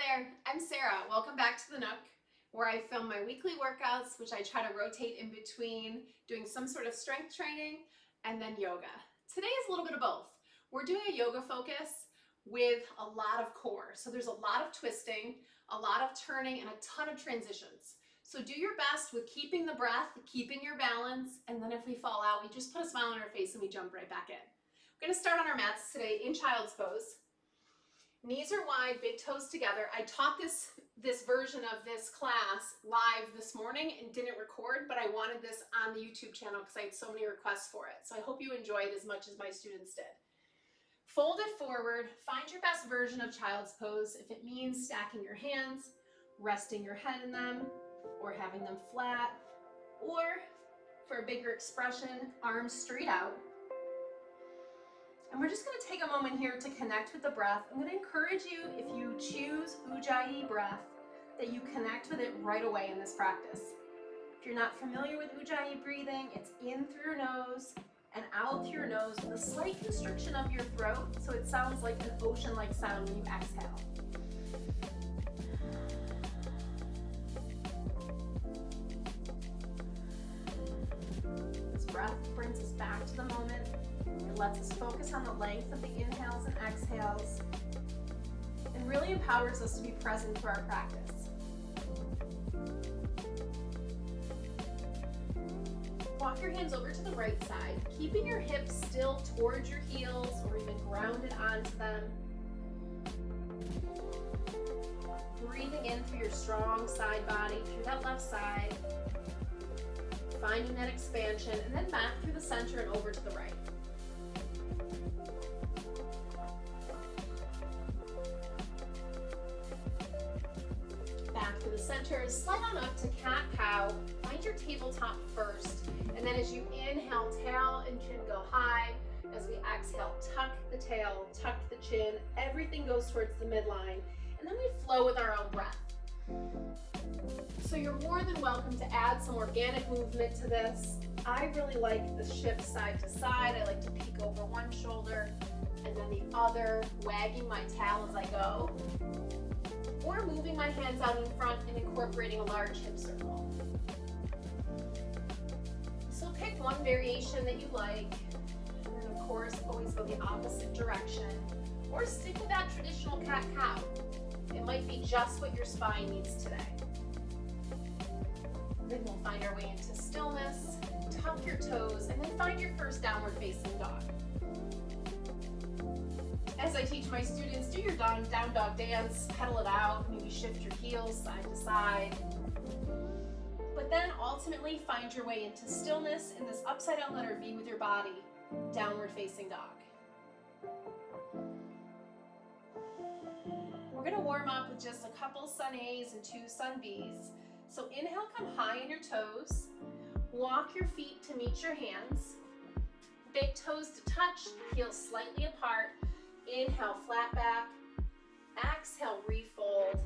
there, I'm Sarah. Welcome back to the Nook, where I film my weekly workouts, which I try to rotate in between doing some sort of strength training and then yoga. Today is a little bit of both. We're doing a yoga focus with a lot of core. So there's a lot of twisting, a lot of turning, and a ton of transitions. So do your best with keeping the breath, keeping your balance, and then if we fall out, we just put a smile on our face and we jump right back in. We're gonna start on our mats today in child's pose. Knees are wide, big toes together. I taught this version of this class live this morning and didn't record, but I wanted this on the YouTube channel because I had so many requests for it. So I hope you enjoyed as much as my students did. Fold it forward, find your best version of child's pose. If it means stacking your hands, resting your head in them, or having them flat, or for a bigger expression, arms straight out. And we're just going to take a moment here to connect with the breath. I'm going to encourage you, if you choose Ujjayi breath, that you connect with it right away in this practice. If you're not familiar with Ujjayi breathing, it's in through your nose and out through your nose with a slight constriction of your throat, so it sounds like an ocean-like sound when you exhale. This breath brings us back to the moment. It lets us focus on the length of the inhales and exhales and really empowers us to be present for our practice. Walk your hands over to the right side, keeping your hips still towards your heels or even grounded onto them. Breathing in through your strong side body, through that left side. Finding that expansion, and then back through the center and over to the right. Back to the center, slide on up to cat-cow. Find your tabletop first, and then as you inhale, tail and chin go high. As we exhale, tuck the tail, tuck the chin. Everything goes towards the midline, and then we flow with our own breath. So you're more than welcome to add some organic movement to this. I really like the shift side to side. I like to peek over one shoulder and then the other, wagging my tail as I go. Or moving my hands out in front and incorporating a large hip circle. So pick one variation that you like, and then of course always go the opposite direction. Or stick with that traditional cat-cow. It might be just what your spine needs today. Then we'll find our way into stillness, tuck your toes, and then find your first downward facing dog. As I teach my students, do your down dog dance, pedal it out, maybe shift your heels side to side. But then ultimately find your way into stillness in this upside down letter V with your body, downward facing dog. We're gonna warm up with just a couple sun A's and 2 sun B's. So inhale, come high on your toes. Walk your feet to meet your hands. Big toes to touch, heels slightly apart. Inhale, flat back. Exhale, refold.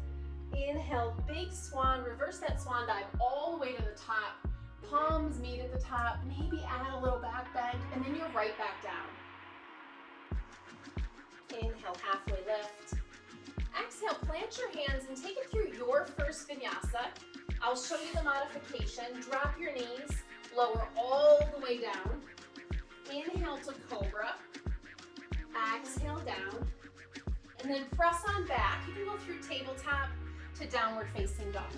Inhale, big swan. Reverse that swan dive all the way to the top. Palms meet at the top. Maybe add a little back bend, and then you're right back down. Inhale, halfway lift. Exhale, plant your hands and take it through your first vinyasa. I'll show you the modification. Drop your knees, lower all the way down. Inhale to cobra. Exhale down. And then press on back. You can go through tabletop to downward facing dog.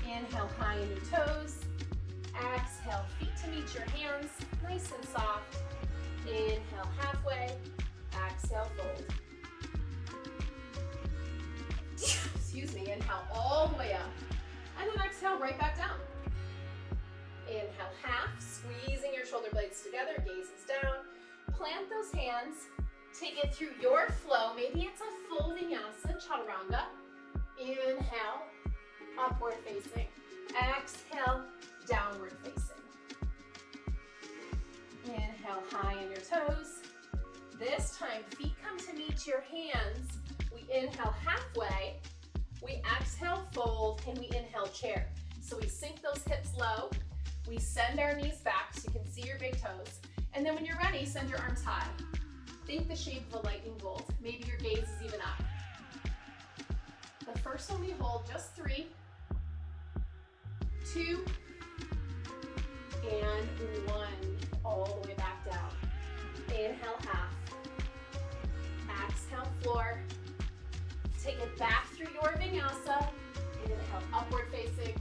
Inhale high in your toes. Exhale, feet to meet your hands, nice and soft. Inhale halfway. Exhale, fold. Excuse me, inhale all the way up. And then exhale right back down. Inhale half, squeezing your shoulder blades together, gazes down. Plant those hands, take it through your flow. Maybe it's a full vinyasa, chaturanga. Inhale, upward facing. Exhale, downward facing. Inhale high on your toes. This time, feet come to meet your hands. We inhale halfway. We exhale, fold, and we inhale, chair. So we sink those hips low. We send our knees back so you can see your big toes. And then when you're ready, send your arms high. Think the shape of a lightning bolt. Maybe your gaze is even up. hold just 3, 2, and 1. All the way back down. Inhale, half. Exhale, floor. Take it back through your vinyasa. Inhale, upward facing.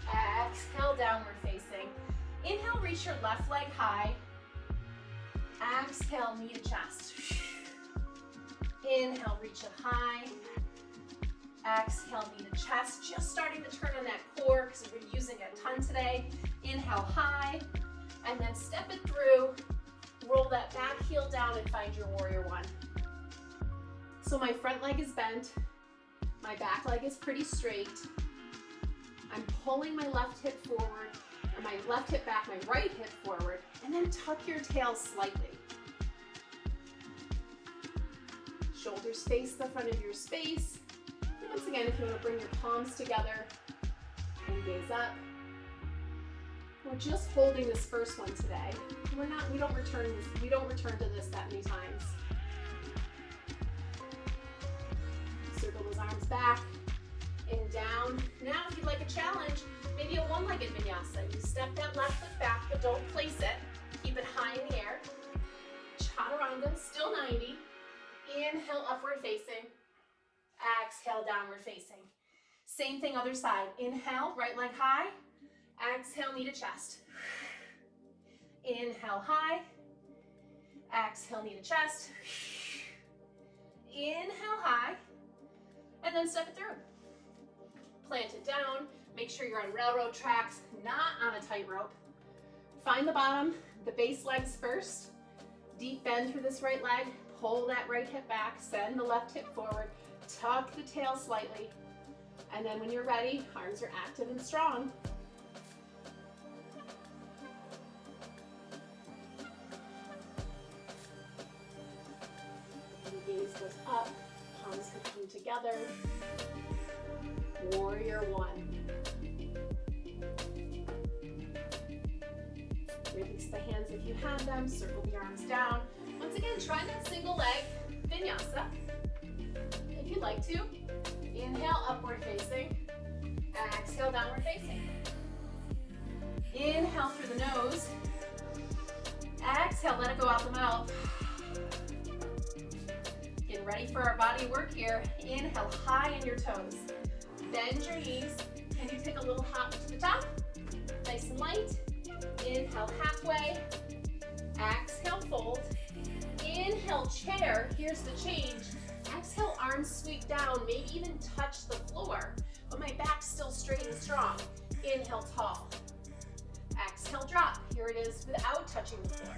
Exhale, downward facing. Inhale, reach your left leg high. Exhale, knee to chest. Inhale, reach it high. Exhale, knee to chest. Just starting to turn on that core because we've been using it a ton today. Inhale, high. And then step it through. Roll that back heel down and find your warrior one. So my front leg is bent. My back leg is pretty straight. I'm pulling my left hip forward, or my left hip back, my right hip forward, and then tuck your tail slightly. Shoulders face the front of your space. And once again, if you want to bring your palms together and gaze up. We're just holding this first one today. We don't return to this that many times. Circle those arms back and down. Now if you'd like a challenge, maybe a one-legged vinyasa. You step that left foot back, but don't place it. Keep it high in the air. Chaturanga, still 90. Inhale, upward facing. Exhale, downward facing. Same thing, other side. Inhale, right leg high. Exhale, knee to chest. Inhale, high. Exhale, knee to chest. Inhale, high. And then step it through. Plant it down. Make sure you're on railroad tracks, not on a tightrope. Find the bottom, the base legs first. Deep bend through this right leg. Pull that right hip back. Send the left hip forward. Tuck the tail slightly. And then when you're ready, arms are active and strong. Gaze goes up, palms can come together. Warrior one. Release the hands if you have them, circle the arms down. Once again, try that single leg vinyasa. If you'd like to, inhale, upward facing. Exhale, downward facing. Inhale through the nose. Exhale, let it go out the mouth. Getting ready for our body work here. Inhale, high in your toes. Bend your knees. Can you take a little hop to the top? Nice and light. Inhale, halfway. Exhale, fold. Inhale, chair. Here's the change. Exhale, arms sweep down, maybe even touch the floor, but my back's still straight and strong. Inhale, tall. Exhale, drop. Here it is without touching the floor.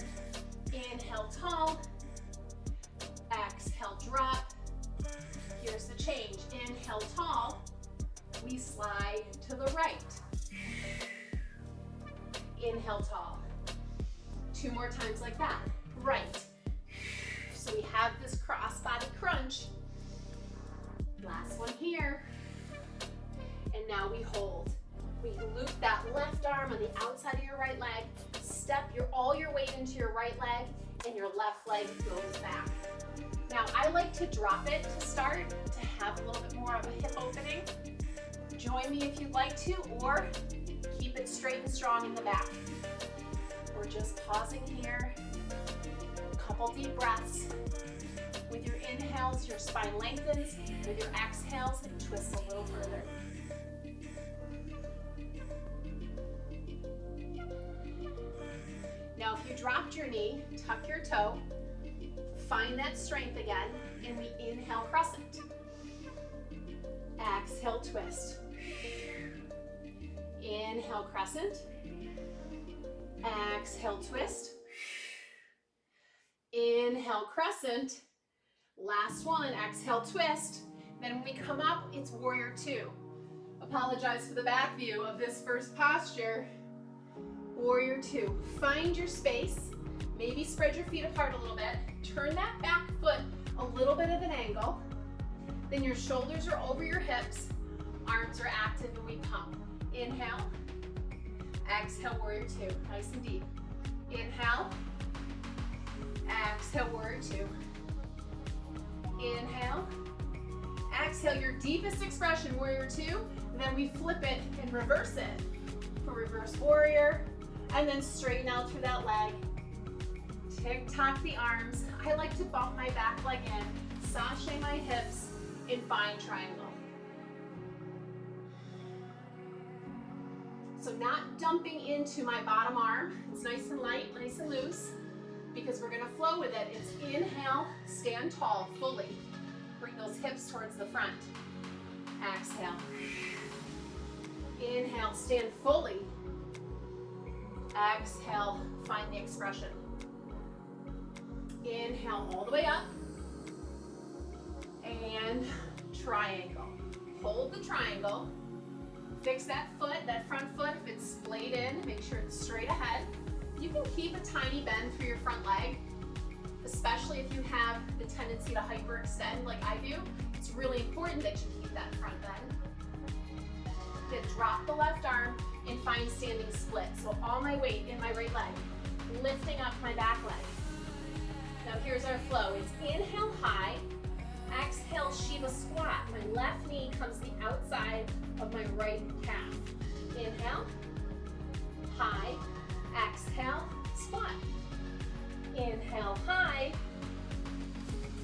Inhale, tall. Exhale, drop. Here's the change. Inhale, tall. We slide to the right. Inhale, tall. 2 more times like that. Right. So we have this cross body crunch. Last one here. And now we hold. We loop that left arm on the outside of your right leg. Step all your weight into your right leg, and your left leg goes back. Now, I like to drop it to start to have a little bit more of a hip opening. Join me if you'd like to, or keep it straight and strong in the back. We're just pausing here. A couple deep breaths. With your inhales, your spine lengthens. With your exhales, it twists a little further. Now, if you dropped your knee, tuck your toe. Find that strength again, and we inhale crescent. Exhale, twist. Inhale, crescent. Exhale, twist. Inhale, crescent. Last one, exhale, twist. Then when we come up, it's warrior two. Apologize for the back view of this first posture. Warrior two. Find your space. Maybe spread your feet apart a little bit. Turn that back foot a little bit at an angle. Then your shoulders are over your hips. Arms are active and we pump. Inhale. Exhale, warrior two. Nice and deep. Inhale. Exhale, warrior two. Inhale. exhale your deepest expression, warrior two, and then we flip it and reverse it for reverse warrior, and then straighten out through that leg. Tick-tock the arms. I like to bump my back leg in, sashay my hips in fine triangle. So not dumping into my bottom arm. It's nice and light, nice and loose, because we're gonna flow with it. It's inhale, stand tall fully. Bring those hips towards the front. Exhale. Inhale, stand fully. Exhale, find the expression. Inhale all the way up. And triangle. Hold the triangle. Fix that foot, that front foot. If it's splayed in, make sure it's straight ahead. You can keep a tiny bend through your front leg, especially if you have the tendency to hyperextend like I do. It's really important that you keep that front bend. Then drop the left arm and find standing split. So all my weight in my right leg, lifting up my back leg. Now here's our flow. It's inhale high, exhale Shiva squat. My left knee comes the outside of my right calf. Inhale, high, exhale, squat. Inhale high,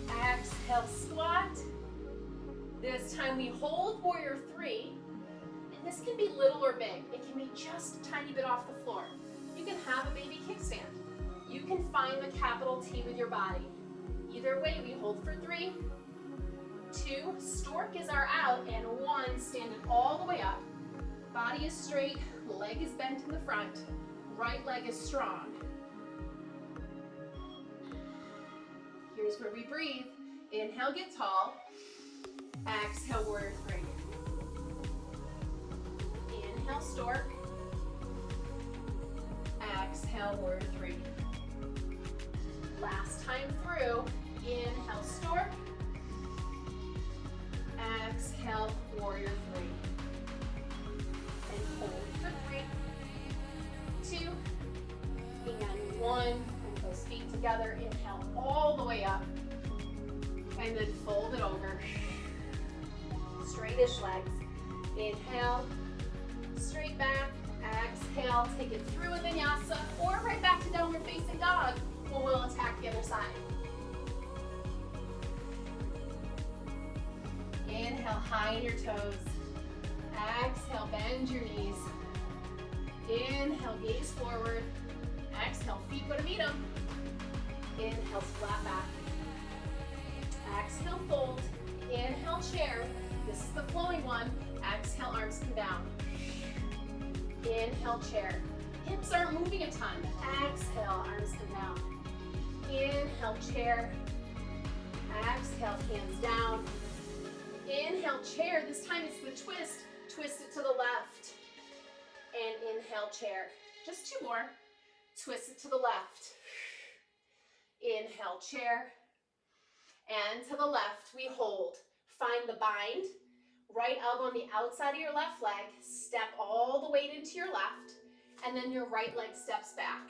exhale squat. This time we hold warrior three, and this can be little or big. It can be just a tiny bit off the floor. You can have a baby kickstand. You can find the capital T with your body. Either way, we hold for 3, 2, stork is our out, and 1, stand it all the way up. Body is straight, leg is bent in the front, right leg is strong. Here's where we breathe. Inhale, get tall. Exhale, warrior three. Inhale, stork. Exhale, warrior three. Last time through. Inhale, stork. Exhale, warrior three. And hold for 3, 2, and 1. And those feet together. Inhale all the way up. And then fold it over. Straightish legs. Inhale, straight back. Exhale, take it through a vinyasa or right back to downward facing dog when we'll attack the other side. Inhale, high in your toes. Exhale, bend your knees. Inhale, gaze forward. Exhale, feet go to meet them. Inhale, flat back. Exhale, fold. Inhale, chair. This is the flowing one. Exhale, arms come down. Inhale, chair. Hips aren't moving a ton. Exhale, arms come down. Inhale, chair. Exhale, hands down. Inhale, chair. This time it's the twist. Twist it to the left. And inhale, chair. Just 2 more. Twist it to the left. Inhale, chair. And to the left, we hold. Find the bind. Right elbow on the outside of your left leg. Step all the weight into your left. And then your right leg steps back.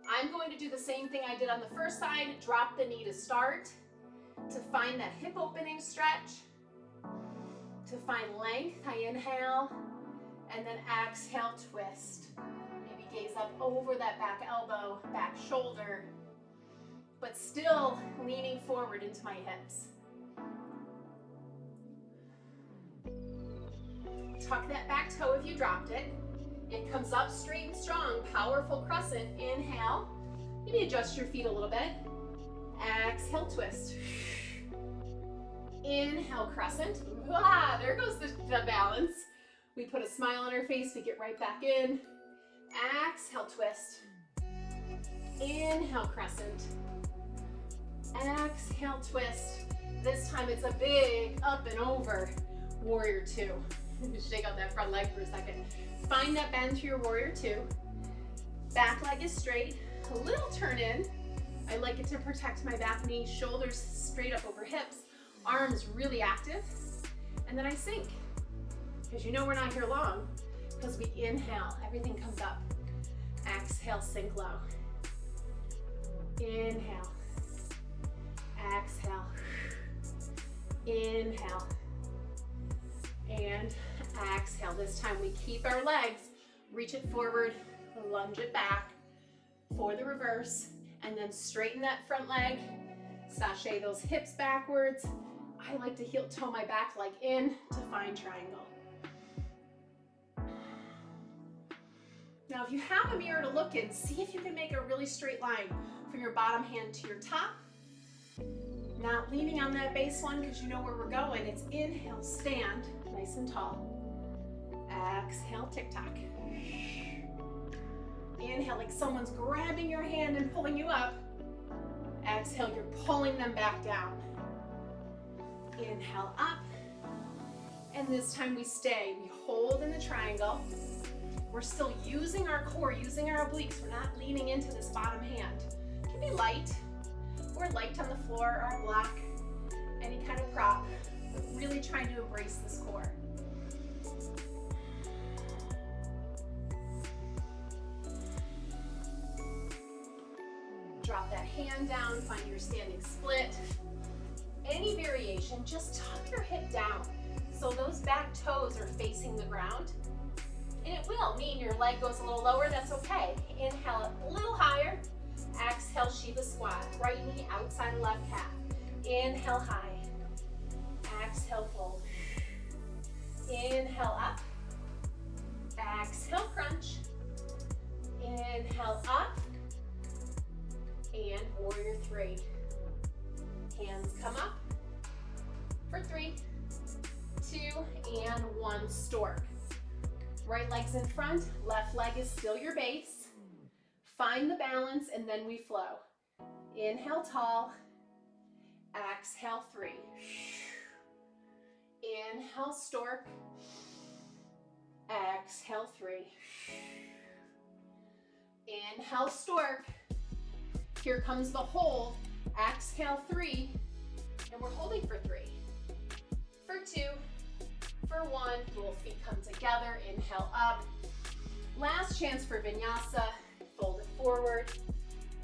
I'm going to do the same thing I did on the first side. Drop the knee to start. To find that hip opening stretch. To find length, I inhale. And then exhale, twist. Maybe gaze up over that back elbow, back shoulder. But still leaning forward into my hips. Tuck that back toe if you dropped it. It comes up straight and strong, powerful crescent. Inhale. Maybe adjust your feet a little bit. Exhale, twist. Inhale, crescent. Ah, there goes the balance. We put a smile on our face, we get right back in. Exhale, twist. Inhale, crescent. Exhale, twist. This time it's a big up and over. Warrior two. Shake out that front leg for a second. Find that bend through your warrior two. Back leg is straight. A little turn in. I like it to protect my back knee, shoulders straight up over hips, arms really active. And then I sink. Because you know we're not here long. Because we inhale, everything comes up. Exhale, sink low. Inhale. Exhale. Inhale. And exhale. This time we keep our legs, reach it forward, lunge it back for the reverse, and then straighten that front leg, sashay those hips backwards. I like to heel toe my back leg in to find triangle. Now, if you have a mirror to look in, see if you can make a really straight line from your bottom hand to your top. Not leaning on that base one because you know where we're going. It's inhale, stand, nice and tall. Exhale, tick-tock. Inhale, like someone's grabbing your hand and pulling you up. Exhale, you're pulling them back down. Inhale, up. And this time we stay. We hold in the triangle. We're still using our core, using our obliques. We're not leaning into this bottom hand. It can be light, or light on the floor, or a block, any kind of prop, but really trying to embrace this core. Drop that hand down, find your standing split. Any variation, just tuck your hip down so those back toes are facing the ground. And it will mean your leg goes a little lower, that's okay. Inhale a little higher. Exhale, Shiva squat. Right knee outside left calf. Inhale high. Exhale, fold. Inhale up. Exhale, crunch. Inhale up. And warrior three. Hands come up for 3, 2, and 1. Stork. Right leg's in front, left leg is still your base. Find the balance and then we flow. Inhale tall, exhale 3. Inhale stork, exhale 3. Inhale stork. Here comes the hold, exhale 3, and we're holding for 3, for 2, for 1, both feet come together, inhale up. Last chance for vinyasa, fold it forward.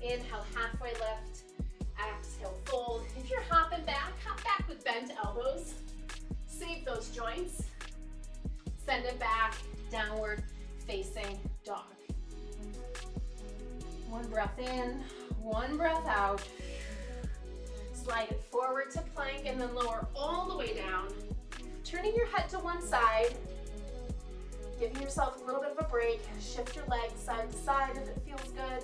Inhale, halfway lift. Exhale, fold. If you're hopping back, hop back with bent elbows. Save those joints. Send it back, downward facing dog. One breath in, one breath out. Slide it forward to plank and then lower all the way down. Turning your head to one side, giving yourself a little bit of a break. Shift your legs side to side if it feels good.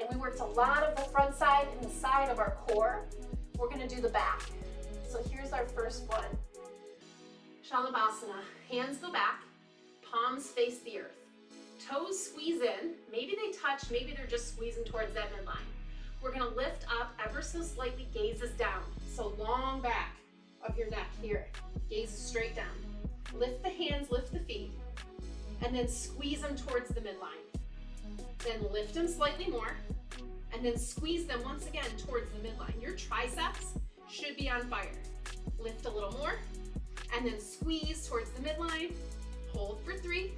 And we worked a lot of the front side and the side of our core. We're gonna do the back. So here's our first one. Shalabhasana. Hands go back, palms face the earth. Toes squeeze in. Maybe they touch, maybe they're just squeezing towards that midline. We're gonna lift up ever so slightly, gaze is down. So long back of your neck here. Gaze is straight down. Lift the hands, lift the feet, and then squeeze them towards the midline. Then lift them slightly more, and then squeeze them once again towards the midline. Your triceps should be on fire. Lift a little more, and then squeeze towards the midline. Hold for 3,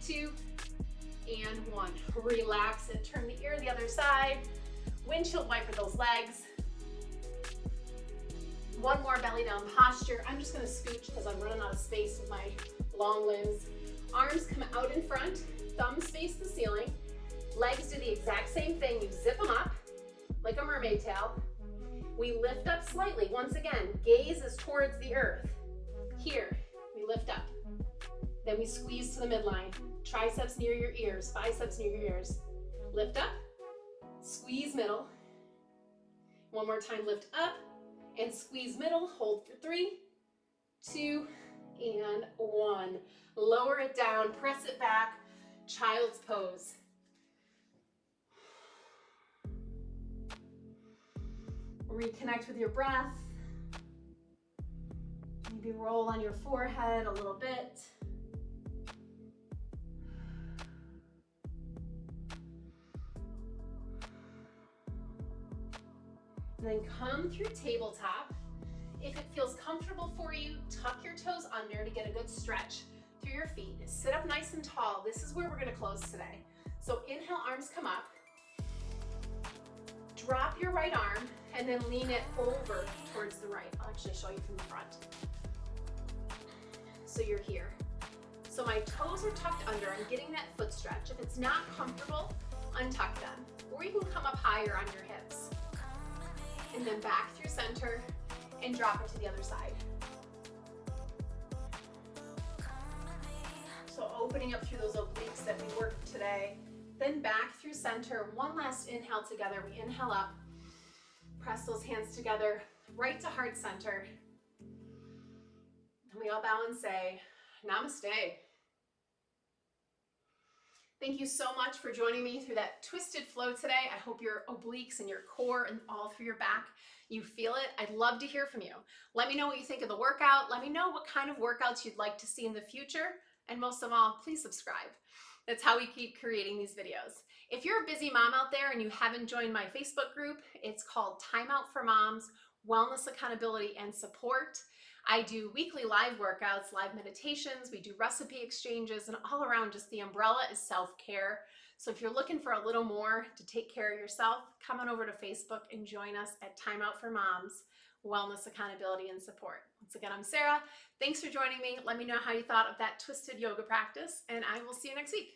2, and 1. Relax it. Turn the ear the other side. Windshield wiper those legs. One more belly down posture. I'm just gonna scooch because I'm running out of space with my long limbs. Arms come out in front, thumbs face the ceiling. Legs do the exact same thing. You zip them up like a mermaid tail. We lift up slightly. Once again, gaze is towards the earth. Here, we lift up. Then we squeeze to the midline. Triceps near your ears, biceps near your ears. Lift up, squeeze middle. One more time, lift up and squeeze middle. Hold for 3, 2, and 1. Lower it down, press it back, child's pose. Reconnect with your breath. Maybe roll on your forehead a little bit. And then come through tabletop. If it feels comfortable for you, tuck your toes under to get a good stretch through your feet. Sit up nice and tall. This is where we're gonna close today. So inhale, arms come up. drop your right arm and then lean it over towards the right. I'll actually show you from the front. So you're here. So my toes are tucked under. I'm getting that foot stretch. If it's not comfortable, untuck them. Or you can come up higher on your hips. And then back through center and drop it to the other side. So opening up through those obliques that we worked today. Then back through center. One last inhale together. We inhale up. Press those hands together, right to heart center. And we all bow and say, Namaste. Thank you so much for joining me through that twisted flow today. I hope your obliques and your core and all through your back, you feel it. I'd love to hear from you. Let me know what you think of the workout. Let me know what kind of workouts you'd like to see in the future. And most of all, please subscribe. That's how we keep creating these videos. If you're a busy mom out there and you haven't joined my Facebook group, it's called Time Out for Moms, Wellness, Accountability, and Support. I do weekly live workouts, live meditations, we do recipe exchanges, and all around just the umbrella is self-care. So if you're looking for a little more to take care of yourself, come on over to Facebook and join us at Time Out for Moms, Wellness, Accountability, and Support. Once again, I'm Sarah. Thanks for joining me. Let me know how you thought of that twisted yoga practice, and I will see you next week.